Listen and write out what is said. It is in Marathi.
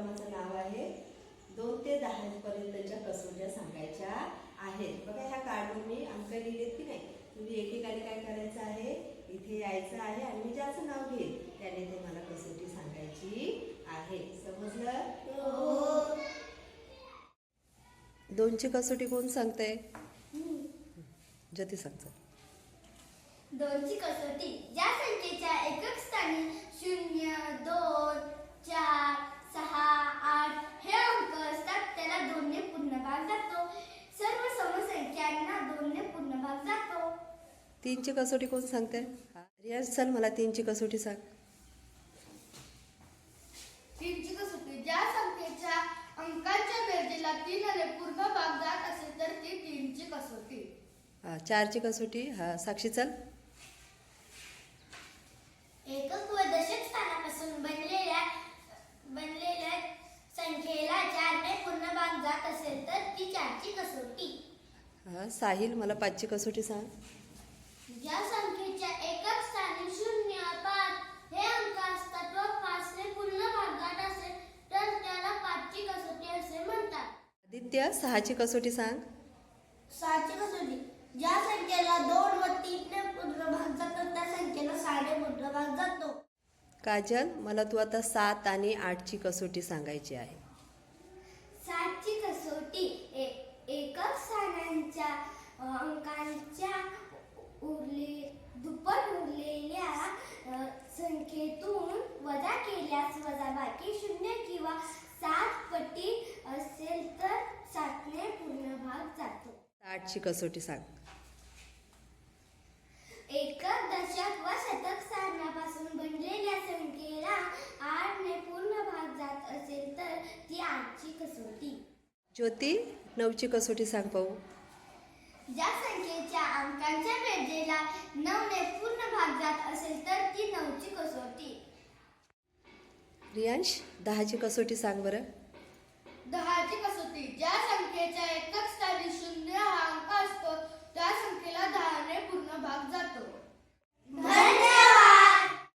अभ्यासक्रमाचं नाव आहे 2 ते 10 पर्यंतच्या कसोट्या सांगायच्या आहेत। बघा ह्या कार्डवर मी अंक लिहिलेत की नाही। तुम्ही एकेकाने काय करायचं आहे, इथे यायचं आहे आणि मी ज्याचं नाव घेईल त्याने ते मला कसोटी सांगायची आहे। समजलं? हो। 2ची कसोटी कोण सांगते? ज्योती सांगते। 2ची कसोटी ज्या संख्येच्या एकक स्थानी 0, 2, 4, 6, 8 हे अंक असतात त्याला 2 ने पूर्णभाग जातो। सर्व समसंख्यांना 2 ने पूर्णभाग जातो। 3ची कसोटी कोण सांगते? रियाज चल मला 3ची कसोटी सांग। 3ची कसोटी ज्या संख्येच्या अंकांच्या बेरजेला 3 ने पूर्णभाग जात असेल तर ती 3ची कसोटी। 4ची कसोटी साक्षी चल। एकक व दशक स्थानापासून बनलेल्या संख्येला 4 ने पूर्णभाग जात असेल तर ती 4ची कसोटी। साहिल मला 5ची कसोटी सांग। ज्या संख्येच्या एकक स्थानी 0, 5 हे अंक असतात व 5 ने पूर्णभाग जात असेल तर त्याला 5ची कसोटी असे म्हणतात। आदित्य 6ची कसोटी सांग। 6ची कसोटी ज्या संख्येला 2 व 3 ने पूर्णभाग जातो त्या संख्येला 6 ने पूर्णभाग जातो। काजल मला तू आता 7 आणि 8ची कसोटी सांगायची आहे। 7ची कसोटी एकक स्थानांच्या अंकांच्या दुप्पट उरलेल्या संख्येतून वजा केल्यास वजाबाकी 0 किंवा 7 पटी असेल तर 7 ने पूर्णभाग जातो। 8ची कसोटी सांग। एकक, दशक व शतक स्थानापासून बनलेल्या संख्येला 8 ने पूर्णभाग जात असेल तर ती 8ची कसोटी। ज्योती 9ची कसोटी सांग पाहू। ज्या संख्येच्या अंकांच्या बेरजेला 9 ने पूर्णभाग जात असेल तर ती 9ची कसोटी। रियांश 10ची कसोटी सांग बरं।